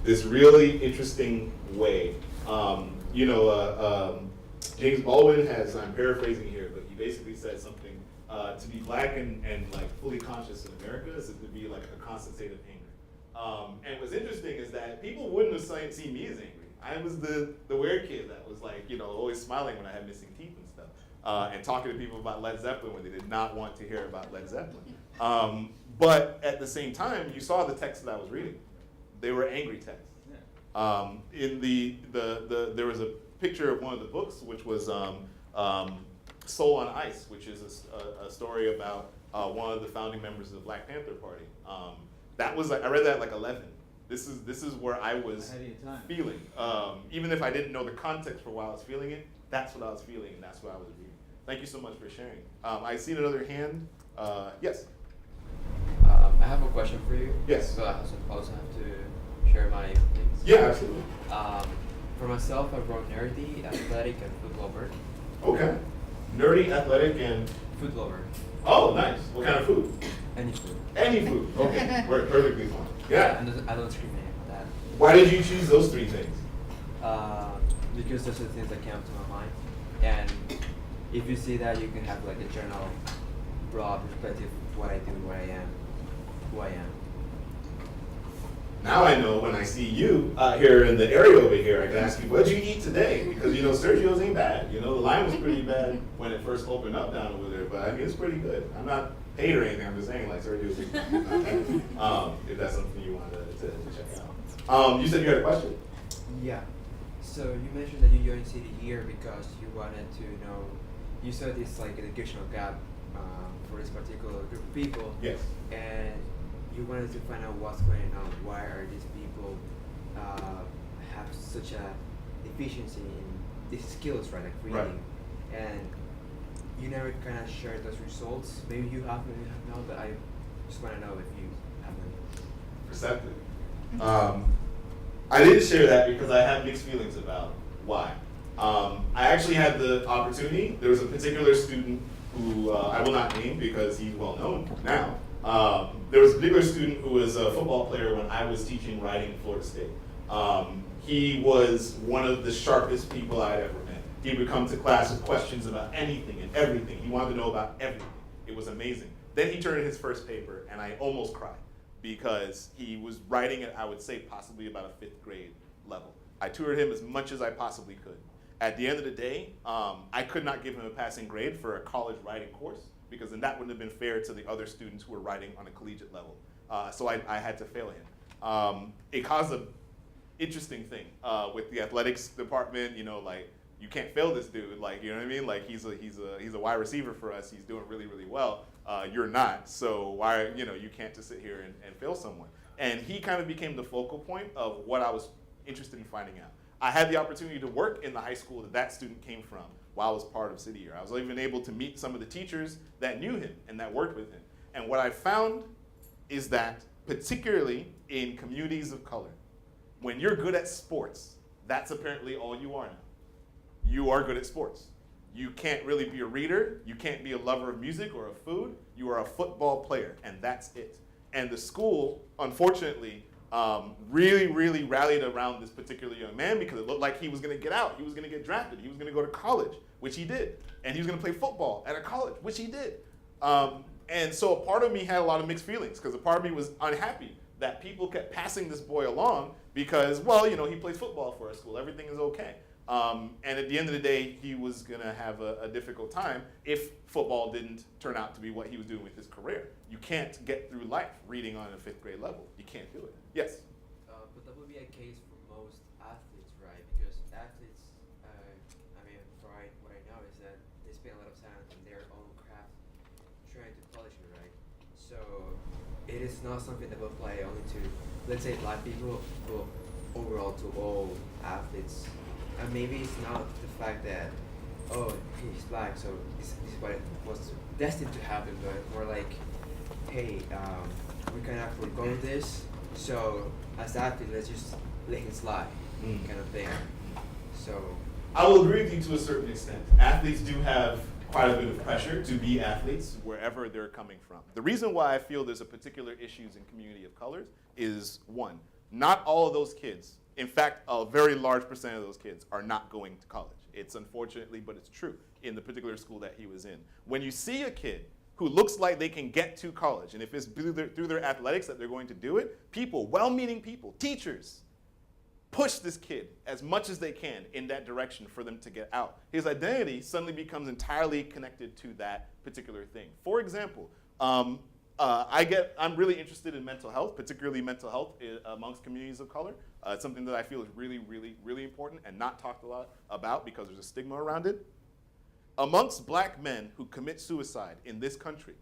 this really interesting way. James Baldwin has, I'm paraphrasing here, but he basically said something, to be black and like fully conscious in America is to be like a constant state of anger. And what's interesting is that people wouldn't have seen me as angry. I was the weird kid that was like, you know, always smiling when I had missing teeth and stuff, and talking to people about Led Zeppelin when they did not want to hear about Led Zeppelin. But at the same time, you saw the texts that I was reading. They were angry texts.
Yeah.
There was a picture of one of the books, which was Soul on Ice, which is a story about one of the founding members of the Black Panther Party. I read that at like 11. This is where I was
Ahead of your time.
feeling. Even if I didn't know the context for why I was feeling it, that's what I was feeling, and that's what I was reading. Thank you so much for sharing. I see another hand. Yes.
I have a question for you.
Yes.
So I also have to share my things.
Yeah, absolutely.
For myself, I wrote nerdy, athletic, and food lover.
Okay. Nerdy, athletic, and
Food lover.
oh, nice. What kind of food?
Any food.
Any food. Okay, we're perfectly fine. Yeah.
And I don't discriminate on that.
Why did you choose those 3 things?
Because those are the things that came to my mind. And if you see that, you can have like a general, broad perspective of what I do, where I am, who I am.
Now I know when I see you here in the area over here, I can ask you, what'd you eat today? Because, you know, Sergio's ain't bad. You know, the line was pretty bad when it first opened up down over there, but I mean, it's pretty good. I'm not paid or anything. I'm just saying, like, Sergio's not bad. If that's something you wanted to check out. You said you had a question?
Yeah. So you mentioned that you joined City here because you wanted to know, you saw this like educational gap for this particular group of people.
Yes.
And you wanted to find out what's going on. Why are these people have such a deficiency in these skills, right? Like reading.
Right.
And you never kind of shared those results. Maybe you have, maybe you have not, but I just want to know if you haven't.
Perceptive. I didn't share that because I have mixed feelings about why. I actually had the opportunity. There was a particular student who I will not name because he's well known now. There was a particular student who was a football player when I was teaching writing at Florida State. He was one of the sharpest people I had ever met. He would come to class with questions about anything and everything. He wanted to know about everything. It was amazing. Then he turned in his first paper, and I almost cried because he was writing at, I would say, possibly about a 5th grade level. I tutored him as much as I possibly could. At the end of the day, I could not give him a passing grade for a college writing course because then that wouldn't have been fair to the other students who were writing on a collegiate level. So I had to fail him. It caused an interesting thing with the athletics department. You know, like, you can't fail this dude. Like, you know what I mean? Like, he's a wide receiver for us. He's doing really, really well. You're not. So why, you can't just sit here and fail someone. And he kind of became the focal point of what I was interested in finding out. I had the opportunity to work in the high school that student came from while I was part of City Year. I was even able to meet some of the teachers that knew him and that worked with him. And what I found is that, particularly in communities of color, when you're good at sports, that's apparently all you are now. You are good at sports. You can't really be a reader. You can't be a lover of music or of food. You are a football player, and that's it. And the school, unfortunately, really, really rallied around this particular young man because it looked like he was going to get out. He was going to get drafted. He was going to go to college, which he did. And he was going to play football at a college, which he did. And so a part of me had a lot of mixed feelings because a part of me was unhappy that people kept passing this boy along because, well, he plays football for our school. Everything is okay. And at the end of the day, he was going to have a difficult time if football didn't turn out to be what he was doing with his career. You can't get through life reading on a 5th grade level. You can't do it. Yes?
But that would be a case for most athletes, right? Because athletes, what I know is that they spend a lot of time in their own craft trying to polish it, right? So it is not something that will apply only to, let's say, black people, but overall to all athletes. And maybe it's not the fact that, oh, he's black, so this is what was destined to happen, but more like, hey, we can actually go with this, so as athletes, let's just let him slide, kind of thing. So
I will agree with you to a certain extent. Athletes do have quite a bit of pressure to be athletes wherever they're coming from. The reason why I feel there's a particular issues in community of colors is, one, not all of those kids, in fact, a very large percent of those kids are not going to college. It's unfortunately, but it's true, in the particular school that he was in. When you see a kid who looks like they can get to college, and if it's through their athletics that they're going to do it, people, well-meaning people, teachers, push this kid as much as they can in that direction for them to get out. His identity suddenly becomes entirely connected to that particular thing. For example, I'm really interested in mental health, particularly mental health amongst communities of color. It's something that I feel is really, really, really important and not talked a lot about because there's a stigma around it. Amongst black men who commit suicide in this country,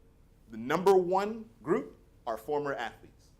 the #1 group are former athletes.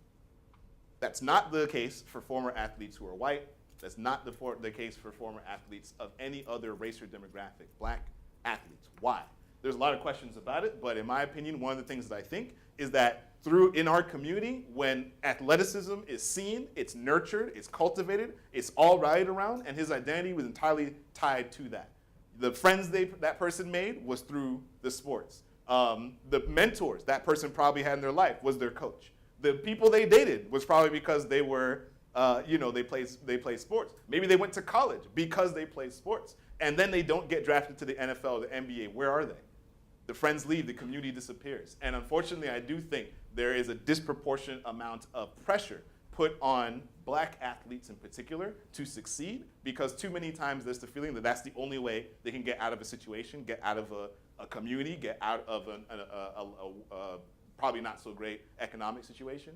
That's not the case for former athletes who are white. That's not the case for former athletes of any other race or demographic. Black athletes. Why? There's a lot of questions about it, but in my opinion, one of the things that I think is that in our community, when athleticism is seen, it's nurtured, it's cultivated, it's all rallied around, and his identity was entirely tied to that. The friends that person made was through the sports. The mentors that person probably had in their life was their coach. The people they dated was probably because they were, they played sports. Maybe they went to college because they played sports. And then they don't get drafted to the NFL, the NBA. Where are they? The friends leave, the community disappears. And unfortunately, I do think there is a disproportionate amount of pressure put on black athletes in particular to succeed because too many times there's the feeling that that's the only way they can get out of a situation, get out of a community, get out of a probably not so great economic situation.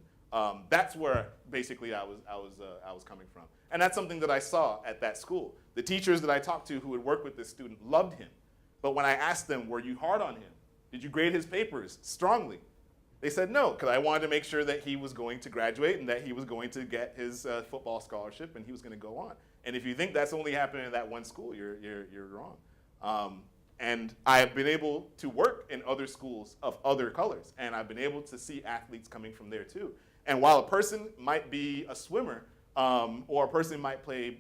That's where basically I was coming from. And that's something that I saw at that school. The teachers that I talked to who would work with this student loved him. But when I asked them, were you hard on him? Did you grade his papers strongly? They said no, because I wanted to make sure that he was going to graduate and that he was going to get his football scholarship and he was going to go on. And if you think that's only happening in that one school, you're wrong. And I have been able to work in other schools of other colors, and I've been able to see athletes coming from there too. And while a person might be a swimmer, or a person might play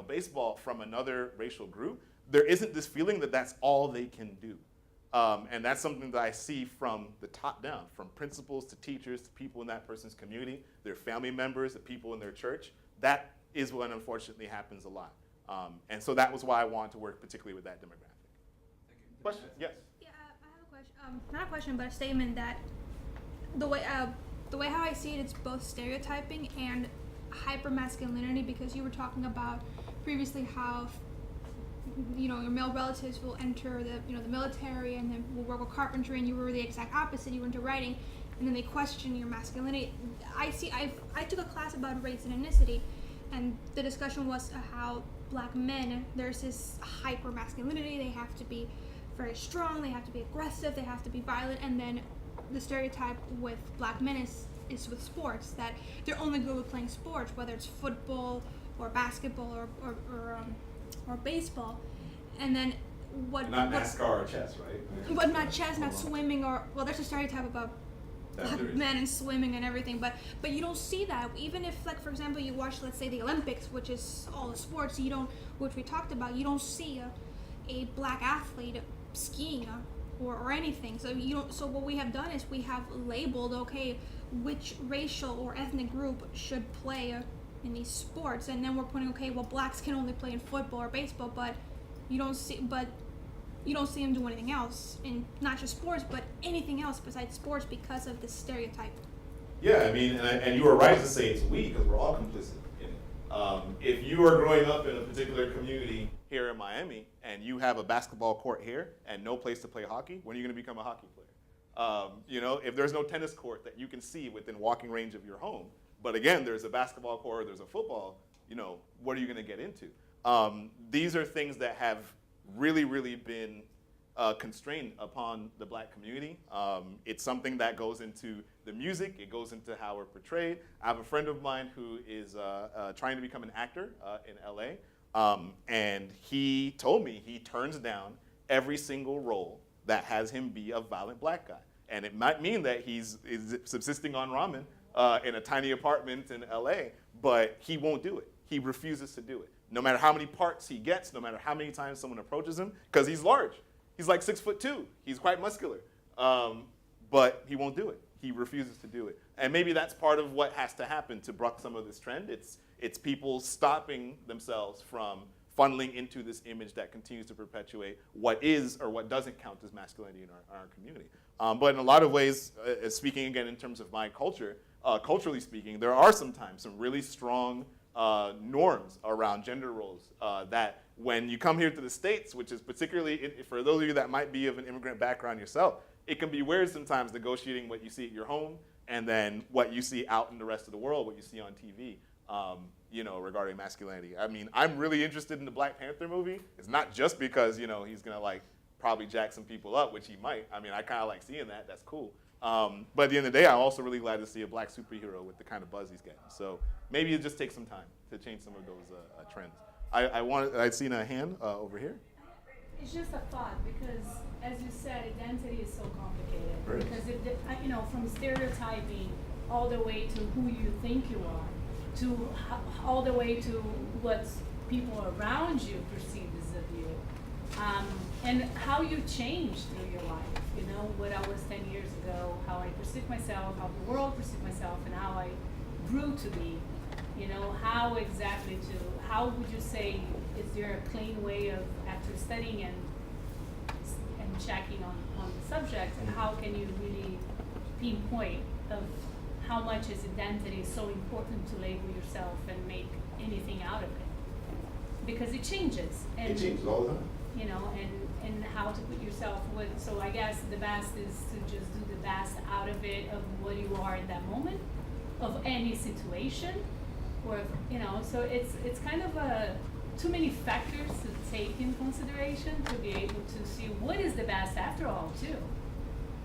baseball from another racial group, there isn't this feeling that that's all they can do. And that's something that I see from the top down, from principals to teachers to people in that person's community, their family members, the people in their church. That is what unfortunately happens a lot. And so that was why I wanted to work particularly with that demographic. Question? Yes.
Yeah, I have a question. Not a question, but a statement that the way how I see it, it's both stereotyping and hypermasculinity, because you were talking about previously how your male relatives will enter the military and then will work with carpentry, and you were the exact opposite. You were into writing, and then they question your masculinity. I took a class about race and ethnicity, and the discussion was how black men, there's this hyper masculinity. They have to be very strong, they have to be aggressive, they have to be violent, and then the stereotype with black men is with sports, that they're only good with playing sports, whether it's football or basketball or baseball. And then
Not NASCAR or chess, right?
But not chess, not swimming, there's a stereotype about black men and swimming and everything, but you don't see that. Even if, like, for example, you watch, let's say, the Olympics, which is all the sports, which we talked about, you don't see a black athlete skiing or anything. So what we have done is we have labeled, okay, which racial or ethnic group should play in these sports, and then we're putting, okay, well, blacks can only play in football or baseball, but you don't see them do anything else in not just sports, but anything else besides sports, because of this stereotype.
Yeah, I mean, and you were right to say it's we, because we're all complicit in it. If you are growing up in a particular community here in Miami, and you have a basketball court here and no place to play hockey, when are you going to become a hockey player? If there's no tennis court that you can see within walking range of your home, but again, there's a basketball court, there's a football, what are you going to get into? These are things that have really, really been constrained upon the black community. It's something that goes into the music, it goes into how we're portrayed. I have a friend of mine who is trying to become an actor in LA, and he told me he turns down every single role that has him be a violent black guy. And it might mean that he's subsisting on ramen in a tiny apartment in LA, but he won't do it. He refuses to do it. No matter how many parts he gets, no matter how many times someone approaches him, because he's large. He's like 6'2". He's quite muscular, but he won't do it. He refuses to do it. And maybe that's part of what has to happen to buck some of this trend. It's people stopping themselves from funneling into this image that continues to perpetuate what is or what doesn't count as masculinity in our community. But in a lot of ways, speaking again in terms of my culture, culturally speaking, there are sometimes some really strong norms around gender roles that when you come here to the States, which is particularly, for those of you that might be of an immigrant background yourself, it can be weird sometimes negotiating what you see at your home and then what you see out in the rest of the world, what you see on TV, regarding masculinity. I mean, I'm really interested in the Black Panther movie. It's not just because, he's gonna probably jack some people up, which he might. I mean, I kind of like seeing that. That's cool. But at the end of the day, I'm also really glad to see a black superhero with the kind of buzz he's getting. So maybe it just takes some time to change some of those trends. I'd seen a hand over here.
It's just a thought, because as you said, identity is so complicated.
Right.
Because from stereotyping all the way to who you think you are, to all the way to what people around you perceive as of you, and how you change through your life. What I was 10 years ago, how I perceive myself, how the world perceived myself, and how I grew to be. How would you say, is there a clean way of, after studying and checking on the subject, and how can you really pinpoint of how much is identity so important to label yourself and make anything out of it? Because it changes. And,
It changes all the time.
and how to put yourself with, so I guess the best is to just do the best out of it, of what you are in that moment, of any situation, or, so it's kind of too many factors to take in consideration to be able to see what is the best after all, too.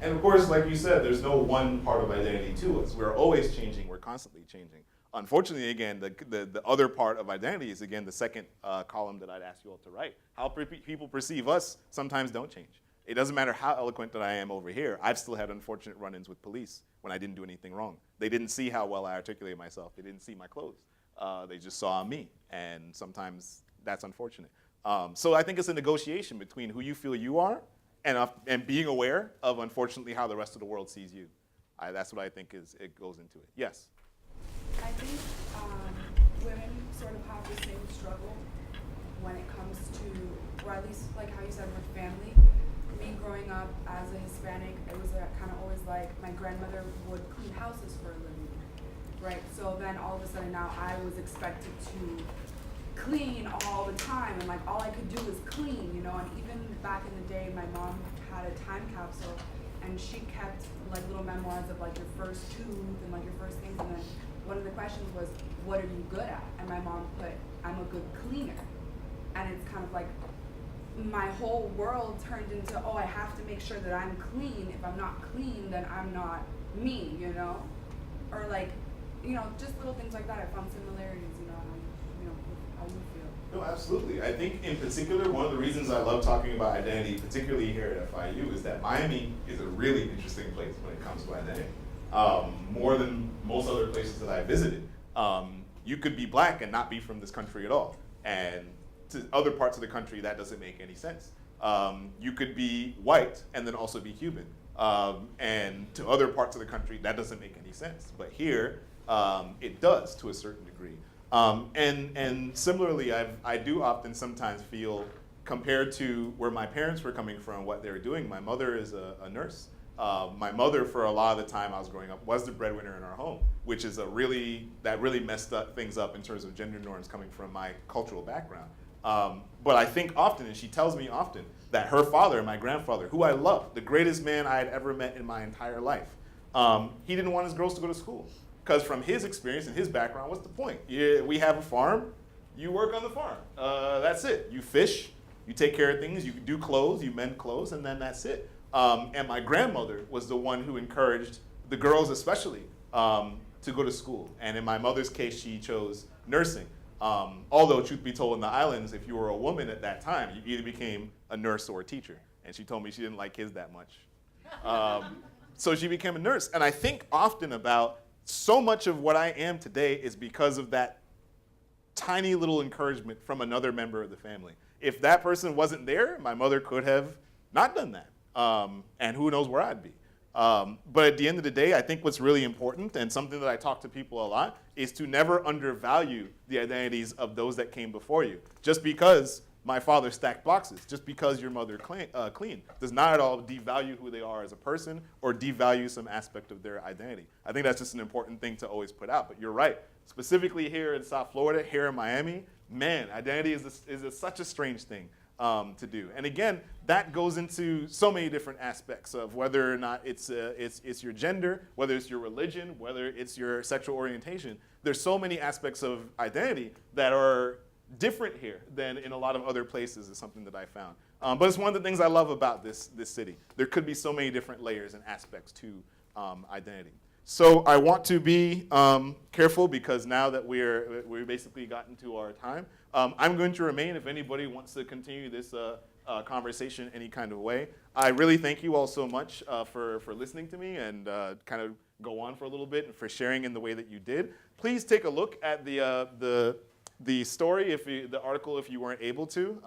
And of course, like you said, there's no one part of identity to us. We're always changing. We're constantly changing. Unfortunately, again, the other part of identity is, again, the second column that I'd ask you all to write. How people perceive us sometimes don't change. It doesn't matter how eloquent that I am over here. I've still had unfortunate run-ins with police when I didn't do anything wrong. They didn't see how well I articulated myself. They didn't see my clothes. They just saw me, and sometimes that's unfortunate. So I think it's a negotiation between who you feel you are and being aware of, unfortunately, how the rest of the world sees you. That's what I think it goes into it. Yes?
I think women sort of have the same struggle when it comes to, or at least like how you said with family. Me growing up as a Hispanic, it was kind of always like my grandmother would clean houses for a living, right? So then all of a sudden now I was expected to clean all the time, and like all I could do was clean, you know. And even back in the day, my mom had a time capsule, and she kept like little memoirs of like your first tooth and like your first things. And then one of the questions was, "What are you good at?" And my mom put, "I'm a good cleaner." And it's kind of like my whole world turned into, oh, I have to make sure that I'm clean. If I'm not clean, then I'm not me, you know? Or like, you know, just little things like that. I found similarities, you know, with how you feel.
No, absolutely. I think in particular, one of the reasons I love talking about identity, particularly here at FIU, is that Miami is a really interesting place when it comes to identity. More than most other places that I visited. You could be black and not be from this country at all. And to other parts of the country, that doesn't make any sense. You could be white and then also be Cuban. And to other parts of the country, that doesn't make any sense. But here, it does to a certain degree. And similarly, I do often sometimes feel, compared to where my parents were coming from, what they were doing, my mother is a nurse. My mother, for a lot of the time I was growing up, was the breadwinner in our home, which is that really messed up things up in terms of gender norms coming from my cultural background. But I think often, and she tells me often, that her father, my grandfather, who I loved, the greatest man I had ever met in my entire life, he didn't want his girls to go to school. Because from his experience and his background, what's the point? We have a farm, you work on the farm. That's it. You fish, you take care of things, you do clothes, you mend clothes, and then that's it. And my grandmother was the one who encouraged the girls especially to go to school. And in my mother's case, she chose nursing. Although, truth be told, in the islands, if you were a woman at that time, you either became a nurse or a teacher. And she told me she didn't like kids that much. So she became a nurse. And I think often about so much of what I am today is because of that tiny little encouragement from another member of the family. If that person wasn't there, my mother could have not done that. And who knows where I'd be. But at the end of the day, I think what's really important, and something that I talk to people a lot, is to never undervalue the identities of those that came before you. Just because my father stacked boxes, just because your mother cleaned, does not at all devalue who they are as a person or devalue some aspect of their identity. I think that's just an important thing to always put out. But you're right. Specifically here in South Florida, here in Miami, man, identity is such a strange thing to do. And again, that goes into so many different aspects of whether or not it's your gender, whether it's your religion, whether it's your sexual orientation. There's so many aspects of identity that are different here than in a lot of other places, is something that I found. But it's one of the things I love about this city. There could be so many different layers and aspects to identity. So I want to be careful, because now that we're basically gotten to our time, I'm going to remain if anybody wants to continue this conversation any kind of way. I really thank you all so much for listening to me and kind of go on for a little bit and for sharing in the way that you did. Please take a look at the story, the article, if you weren't able to.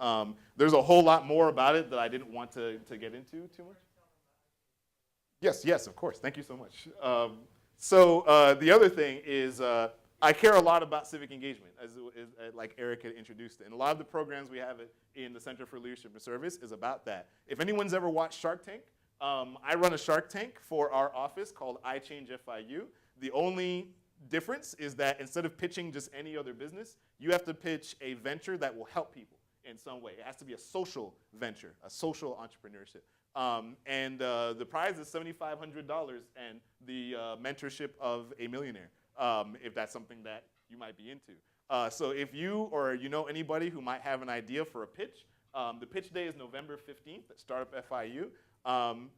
There's a whole lot more about it that I didn't want to get into too much. Yes, of course. Thank you so much. So the other thing is I care a lot about civic engagement, as like Eric had introduced it. And a lot of the programs we have in the Center for Leadership and Service is about that. If anyone's ever watched Shark Tank, I run a Shark Tank for our office called I Change FIU. The only difference is that instead of pitching just any other business, you have to pitch a venture that will help people in some way. It has to be a social venture, a social entrepreneurship. And the prize is $7,500 and the mentorship of a millionaire, if that's something that you might be into. So if you or you know anybody who might have an idea for a pitch, the pitch day is November 15th at Startup FIU.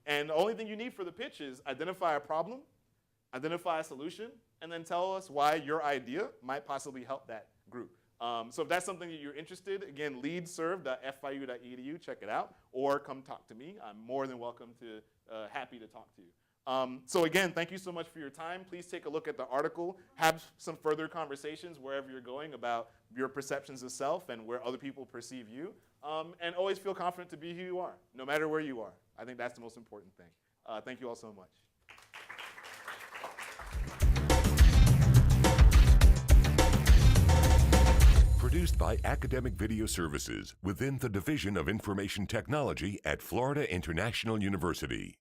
And the only thing you need for the pitch is identify a problem, identify a solution, and then tell us why your idea might possibly help that group. So if that's something that you're interested, again, leadserve.fiu.edu, check it out, or come talk to me. I'm more than welcome to, happy to talk to you. So again, thank you so much for your time. Please take a look at the article, have some further conversations wherever you're going about your perceptions of self and where other people perceive you. And always feel confident to be who you are, no matter where you are. I think that's the most important thing. Thank you all so much.
Produced by Academic Video Services within the Division of Information Technology at Florida International University.